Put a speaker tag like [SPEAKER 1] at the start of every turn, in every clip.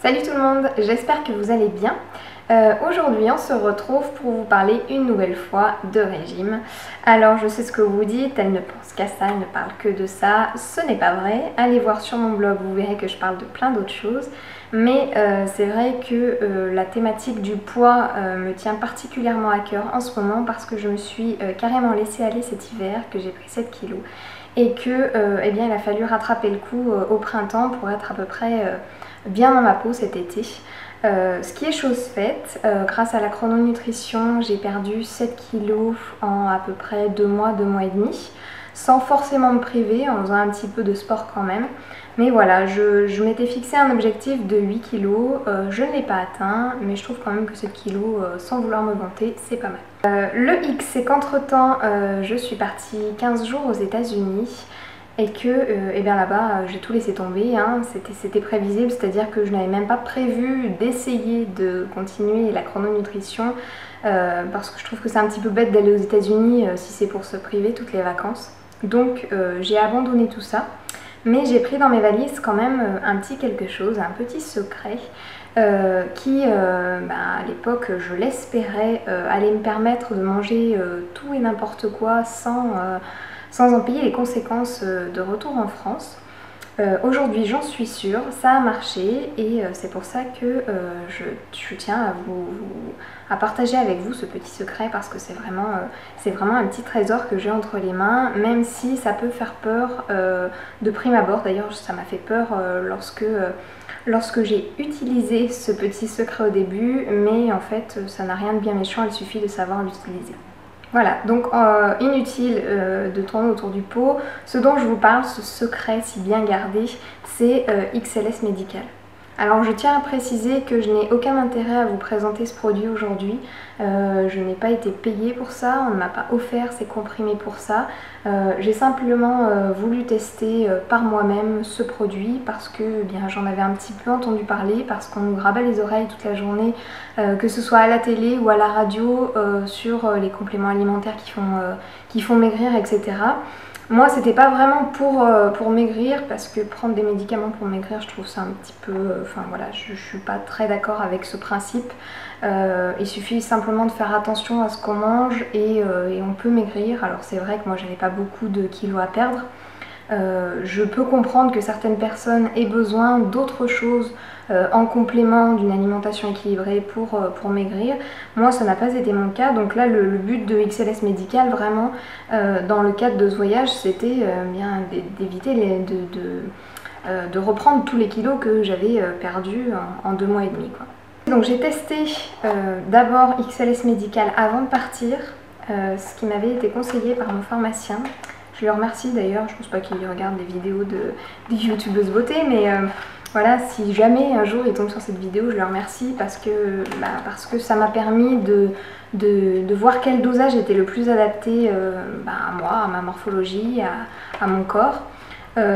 [SPEAKER 1] Salut tout le monde, j'espère que vous allez bien. Aujourd'hui on se retrouve pour vous parler une nouvelle fois de régime. Alors je sais ce que vous dites, elle ne pense qu'à ça, elle ne parle que de ça. Ce n'est pas vrai, allez voir sur mon blog, vous verrez que je parle de plein d'autres choses. Mais c'est vrai que la thématique du poids me tient particulièrement à cœur en ce moment parce que je me suis carrément laissée aller cet hiver, que j'ai pris 7 kilos. Et que eh bien, il a fallu rattraper le coup au printemps pour être à peu près bien dans ma peau cet été. Ce qui est chose faite, grâce à la chrononutrition, j'ai perdu 7 kilos en à peu près 2 mois et demi, sans forcément me priver, en faisant un petit peu de sport quand même. Mais voilà, je m'étais fixé un objectif de 8 kilos, je ne l'ai pas atteint, mais je trouve quand même que 7 kilos, sans vouloir me vanter, c'est pas mal. Le X, c'est qu'entre temps, je suis partie 15 jours aux États-Unis. Et que eh bien là-bas j'ai tout laissé tomber, hein. C'était prévisible, c'est-à-dire que je n'avais même pas prévu d'essayer de continuer la chrononutrition parce que je trouve que c'est un petit peu bête d'aller aux États-Unis si c'est pour se priver toutes les vacances. Donc j'ai abandonné tout ça, mais j'ai pris dans mes valises quand même un petit quelque chose, un petit secret qui à l'époque je l'espérais allait me permettre de manger tout et n'importe quoi sans en payer les conséquences de retour en France. Aujourd'hui j'en suis sûre, ça a marché et c'est pour ça que je tiens à partager avec vous ce petit secret parce que c'est vraiment un petit trésor que j'ai entre les mains, même si ça peut faire peur de prime abord. D'ailleurs ça m'a fait peur lorsque j'ai utilisé ce petit secret au début, mais en fait ça n'a rien de bien méchant, il suffit de savoir l'utiliser. Voilà, donc inutile de tourner autour du pot. Ce dont je vous parle, ce secret si bien gardé, c'est XLS Medical. Alors je tiens à préciser que je n'ai aucun intérêt à vous présenter ce produit aujourd'hui. Je n'ai pas été payée pour ça, on ne m'a pas offert ces comprimés pour ça. J'ai simplement voulu tester par moi-même ce produit parce que bien j'en avais un petit peu entendu parler, parce qu'on nous grabat les oreilles toute la journée, que ce soit à la télé ou à la radio, sur les compléments alimentaires qui font maigrir, etc. Moi c'était pas vraiment pour maigrir, parce que prendre des médicaments pour maigrir je trouve ça un petit peu, enfin voilà, je suis pas très d'accord avec ce principe. Il suffit simplement de faire attention à ce qu'on mange et on peut maigrir. Alors c'est vrai que moi j'avais pas beaucoup de kilos à perdre. Je peux comprendre que certaines personnes aient besoin d'autre chose en complément d'une alimentation équilibrée pour maigrir. Moi ça n'a pas été mon cas, donc là le but de XLS Medical vraiment dans le cadre de ce voyage c'était bien d'éviter de reprendre tous les kilos que j'avais perdus en 2 mois et demi, quoi. Donc j'ai testé d'abord XLS Medical avant de partir, ce qui m'avait été conseillé par mon pharmacien. Je le remercie d'ailleurs, je pense pas qu'il regarde les vidéos des youtubeuses beauté, mais voilà, si jamais un jour il tombe sur cette vidéo, je le remercie parce que ça m'a permis de voir quel dosage était le plus adapté à moi, à ma morphologie, à mon corps.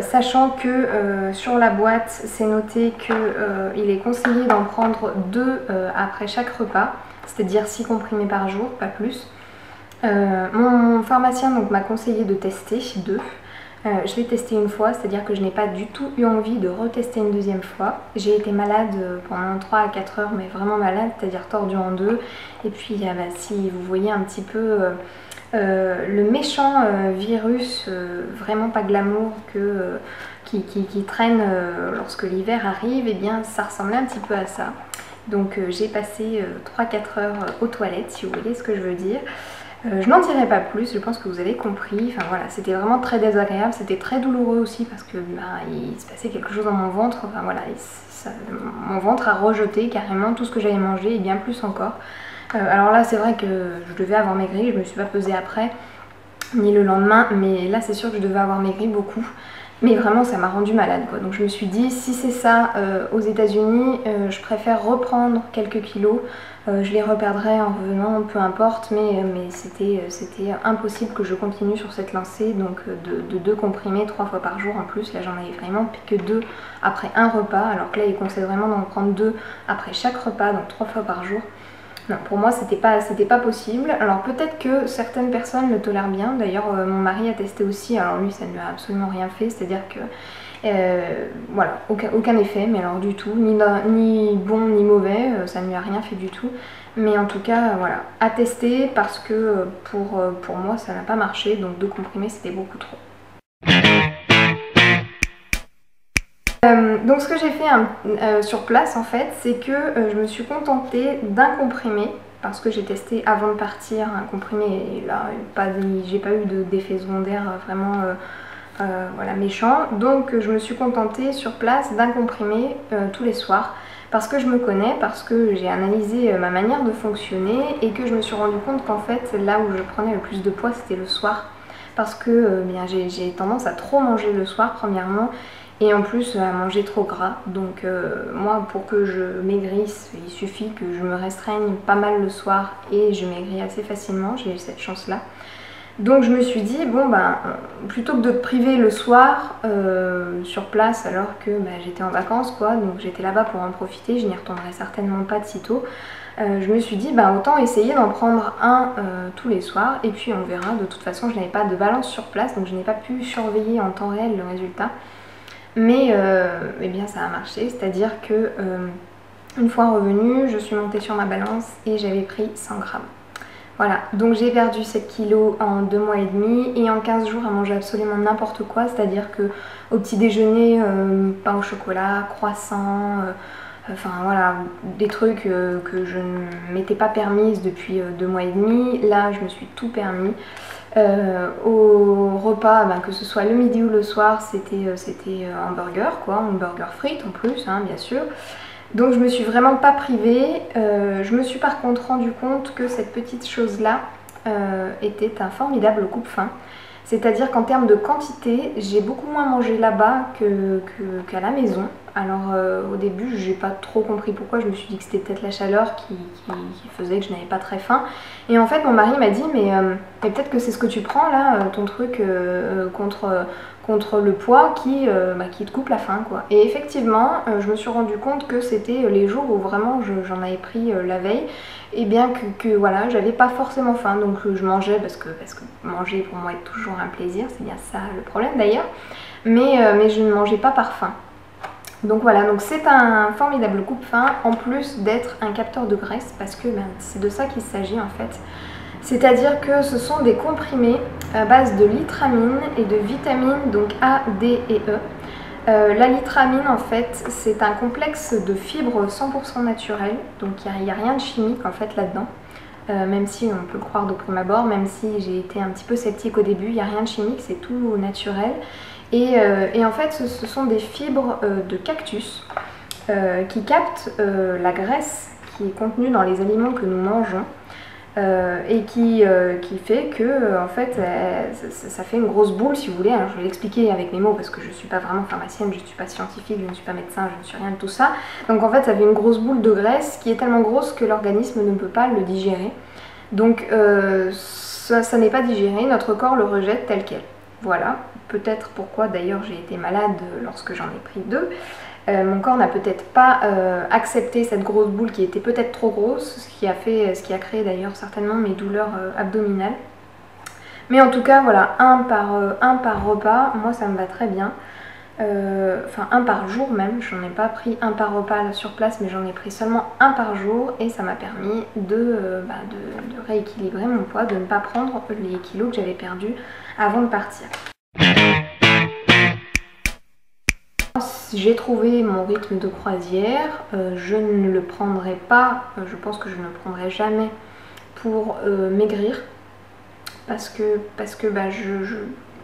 [SPEAKER 1] Sachant que sur la boîte c'est noté qu'il est conseillé d'en prendre 2 après chaque repas, c'est-à-dire 6 comprimés par jour, pas plus. Mon pharmacien m'a conseillé de tester 2. Je l'ai testé une fois, c'est-à-dire que je n'ai pas du tout eu envie de retester une deuxième fois. J'ai été malade pendant 3 à 4 heures, mais vraiment malade, c'est-à-dire tordue en deux. Et puis si vous voyez un petit peu le méchant virus vraiment pas glamour qui traîne lorsque l'hiver arrive, et bien ça ressemblait un petit peu à ça. Donc j'ai passé 3-4 heures aux toilettes, si vous voyez ce que je veux dire. Je n'en dirai pas plus, je pense que vous avez compris. Enfin voilà, c'était vraiment très désagréable, c'était très douloureux aussi parce que il se passait quelque chose dans mon ventre. Enfin voilà, mon ventre a rejeté carrément tout ce que j'avais mangé et bien plus encore. Alors là c'est vrai que je devais avoir maigri, je me suis pas pesée après ni le lendemain, mais là c'est sûr que je devais avoir maigri beaucoup. Mais vraiment ça m'a rendu malade quoi. Donc je me suis dit si c'est ça aux États-Unis, je préfère reprendre quelques kilos. Je les reperdrai en revenant, peu importe, mais c'était impossible que je continue sur cette lancée, donc de 2 comprimés 3 fois par jour en plus. Là j'en avais vraiment que 2 après un repas, alors que là il conseille vraiment d'en prendre 2 après chaque repas, donc 3 fois par jour. Non, pour moi c'était pas possible. Alors peut-être que certaines personnes le tolèrent bien. D'ailleurs mon mari a testé aussi, alors lui ça ne lui a absolument rien fait, c'est-à-dire que voilà, aucun effet, mais alors du tout, ni bon ni mauvais, ça ne lui a rien fait du tout. Mais en tout cas voilà, à tester parce que pour moi ça n'a pas marché, donc 2 comprimés c'était beaucoup trop. Donc ce que j'ai fait sur place en fait, c'est que je me suis contentée d'un comprimé parce que j'ai testé avant de partir un comprimé et là j'ai pas eu d'effet secondaire vraiment voilà, méchant. Donc je me suis contentée sur place d'un comprimé tous les soirs parce que je me connais, parce que j'ai analysé ma manière de fonctionner et que je me suis rendu compte qu'en fait là où je prenais le plus de poids c'était le soir parce que bien j'ai tendance à trop manger le soir premièrement. Et en plus à manger trop gras, donc moi pour que je maigrisse, il suffit que je me restreigne pas mal le soir et je maigris assez facilement, j'ai eu cette chance là. Donc je me suis dit bon ben plutôt que de te priver le soir sur place alors que j'étais en vacances quoi, donc j'étais là-bas pour en profiter, je n'y retournerai certainement pas de sitôt. Je me suis dit autant essayer d'en prendre un tous les soirs et puis on verra. De toute façon je n'avais pas de balance sur place donc je n'ai pas pu surveiller en temps réel le résultat. Mais eh bien ça a marché, c'est-à-dire que une fois revenue, je suis montée sur ma balance et j'avais pris 100 grammes. Voilà, donc j'ai perdu 7 kilos en 2 mois et demi et en 15 jours à manger absolument n'importe quoi, c'est-à-dire que au petit déjeuner, pain au chocolat, croissant, enfin voilà, des trucs que je ne m'étais pas permise depuis 2 mois et demi, là je me suis tout permis. Au repas, que ce soit le midi ou le soir, c'était hamburger quoi, hamburger frites en plus, hein, bien sûr. Donc je me suis vraiment pas privée. Je me suis par contre rendu compte que cette petite chose là était un formidable coupe-faim. C'est-à-dire qu'en termes de quantité, j'ai beaucoup moins mangé là-bas qu'à la maison. Alors au début, j'ai pas trop compris pourquoi, je me suis dit que c'était peut-être la chaleur qui faisait que je n'avais pas très faim. Et en fait, mon mari m'a dit, mais peut-être que c'est ce que tu prends là, ton truc contre le poids qui te coupe la faim quoi. Et effectivement, je me suis rendu compte que c'était les jours où vraiment j'en avais pris la veille. Et bien que voilà, j'avais pas forcément faim, donc je mangeais parce que manger pour moi est toujours un plaisir, c'est bien ça le problème d'ailleurs, mais je ne mangeais pas par faim. Donc voilà, donc c'est un formidable coupe-faim en plus d'être un capteur de graisse parce que c'est de ça qu'il s'agit en fait. C'est-à-dire que ce sont des comprimés à base de litramine et de vitamines, donc A, D et E. La litramine en fait c'est un complexe de fibres 100% naturelles, donc il n'y a rien de chimique en fait là-dedans, même si on peut le croire de prime abord, même si j'ai été un petit peu sceptique au début, il n'y a rien de chimique, c'est tout naturel. Et en fait ce sont des fibres de cactus qui captent la graisse qui est contenue dans les aliments que nous mangeons. Et qui fait que en fait ça fait une grosse boule si vous voulez. Alors je vais l'expliquer avec mes mots parce que je ne suis pas vraiment pharmacienne, je ne suis pas scientifique, je ne suis pas médecin, je ne suis rien de tout ça. Donc en fait ça fait une grosse boule de graisse qui est tellement grosse que l'organisme ne peut pas le digérer. Donc ça n'est pas digéré, notre corps le rejette tel quel. Voilà, peut-être pourquoi d'ailleurs j'ai été malade lorsque j'en ai pris 2. Mon corps n'a peut-être pas accepté cette grosse boule qui était peut-être trop grosse, ce qui a créé d'ailleurs certainement mes douleurs abdominales. Mais en tout cas voilà, un par repas, moi ça me va très bien. Enfin un par jour même, j'en ai pas pris un par repas là, sur place, mais j'en ai pris seulement un par jour et ça m'a permis de rééquilibrer mon poids, de ne pas prendre les kilos que j'avais perdus avant de partir. J'ai trouvé mon rythme de croisière, je ne le prendrai pas, je pense que je ne le prendrai jamais pour maigrir parce que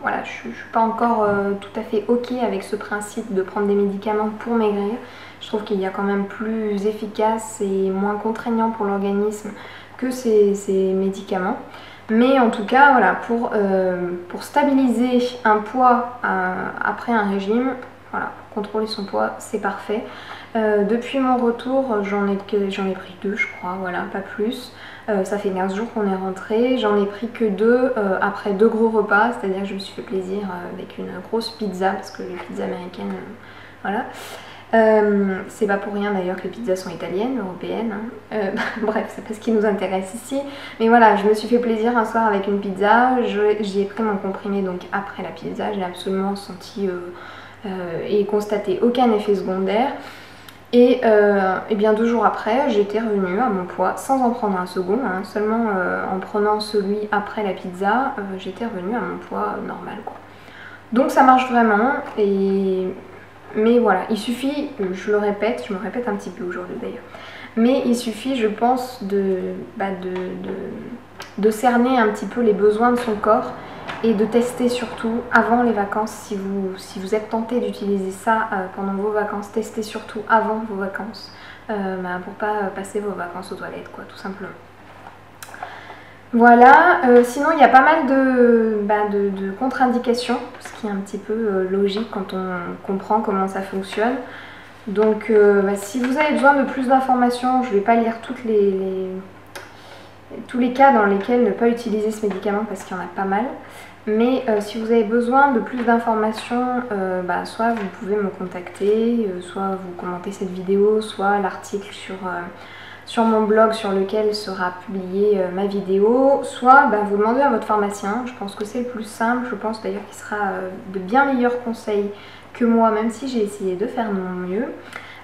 [SPEAKER 1] voilà, je suis pas encore tout à fait ok avec ce principe de prendre des médicaments pour maigrir. Je trouve qu'il y a quand même plus efficace et moins contraignant pour l'organisme que ces médicaments. Mais en tout cas, voilà, pour stabiliser un poids après un régime, voilà, contrôler son poids, c'est parfait. Depuis mon retour, j'en ai pris 2, je crois, voilà, pas plus. Ça fait 15 jours qu'on est rentré, j'en ai pris que 2 après 2 gros repas, c'est-à-dire que je me suis fait plaisir avec une grosse pizza, parce que les pizzas américaines, voilà. C'est pas pour rien d'ailleurs que les pizzas sont italiennes, européennes. Bref, c'est pas ce qui nous intéresse ici. Mais voilà, je me suis fait plaisir un soir avec une pizza. J'y ai pris mon comprimé donc après la pizza. J'ai absolument senti et constaté aucun effet secondaire. Et bien 2 jours après, j'étais revenue à mon poids sans en prendre un second, hein, seulement en prenant celui après la pizza, j'étais revenue à mon poids normal, quoi. Donc ça marche vraiment, mais voilà, il suffit, je me répète un petit peu aujourd'hui d'ailleurs, mais il suffit, je pense, de cerner un petit peu les besoins de son corps et de tester surtout avant les vacances. Si vous êtes tenté d'utiliser ça pendant vos vacances, testez surtout avant vos vacances pour pas passer vos vacances aux toilettes, quoi, tout simplement. Voilà, sinon il y a pas mal de contre-indications, ce qui est un petit peu logique quand on comprend comment ça fonctionne. Donc si vous avez besoin de plus d'informations, je ne vais pas lire tous les cas dans lesquels ne pas utiliser ce médicament parce qu'il y en a pas mal. Mais si vous avez besoin de plus d'informations, soit vous pouvez me contacter, soit vous commentez cette vidéo, soit l'article sur mon blog sur lequel sera publiée ma vidéo, soit vous demandez à votre pharmacien. Je pense que c'est le plus simple, je pense d'ailleurs qu'il sera de bien meilleurs conseils que moi, même si j'ai essayé de faire de mon mieux.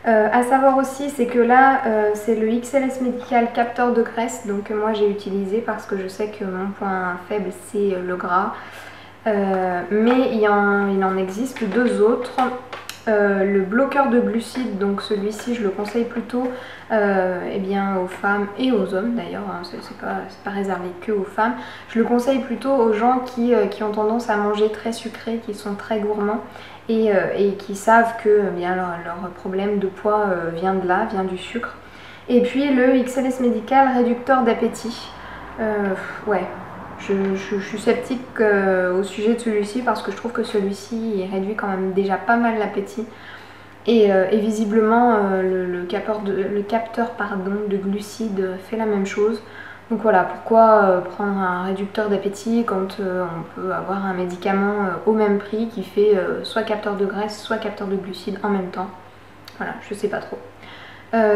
[SPEAKER 1] À savoir aussi, c'est que là, c'est le XLS Medical capteur de graisse, donc moi j'ai utilisé parce que je sais que mon point faible c'est le gras. Mais il en existe 2 autres. Le bloqueur de glucides, donc celui-ci je le conseille plutôt aux femmes et aux hommes d'ailleurs, hein, c'est pas réservé que aux femmes. Je le conseille plutôt aux gens qui ont tendance à manger très sucré, qui sont très gourmands et qui savent que leur problème de poids vient de là, vient du sucre. Et puis le XLS Medical réducteur d'appétit. Ouais. Je suis sceptique au sujet de celui-ci parce que je trouve que celui-ci il réduit quand même déjà pas mal l'appétit et visiblement le capteur de glucides fait la même chose. Donc voilà, pourquoi prendre un réducteur d'appétit quand on peut avoir un médicament au même prix qui fait soit capteur de graisse soit capteur de glucides en même temps. Voilà, je sais pas trop.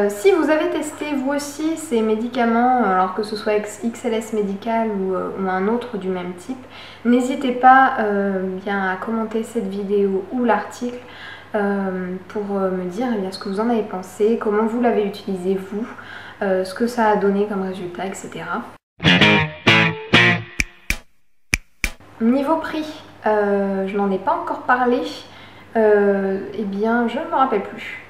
[SPEAKER 1] Si vous avez testé vous aussi ces médicaments, alors que ce soit XLS Medical ou un autre du même type, n'hésitez pas à commenter cette vidéo ou l'article pour me dire ce que vous en avez pensé, comment vous l'avez utilisé vous, ce que ça a donné comme résultat, etc. Niveau prix, je n'en ai pas encore parlé, eh bien je ne me rappelle plus.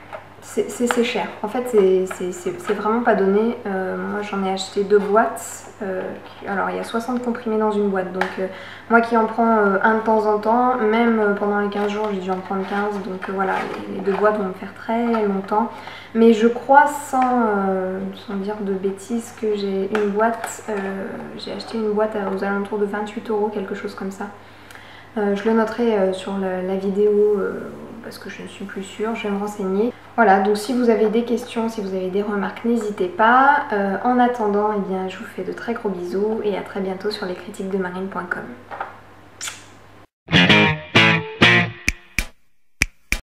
[SPEAKER 1] C'est cher, en fait c'est vraiment pas donné. Moi j'en ai acheté 2 boîtes, alors il y a 60 comprimés dans une boîte, donc moi qui en prends un de temps en temps, même pendant les 15 jours j'ai dû en prendre 15, donc voilà, les 2 boîtes vont me faire très longtemps. Mais je crois sans dire de bêtises que j'ai une boîte, j'ai acheté une boîte aux alentours de 28 €, quelque chose comme ça. Je le noterai sur la vidéo parce que je ne suis plus sûre, je vais me renseigner. Voilà, donc si vous avez des questions, si vous avez des remarques, n'hésitez pas. En attendant, je vous fais de très gros bisous et à très bientôt sur lescritiquesdemarine.com.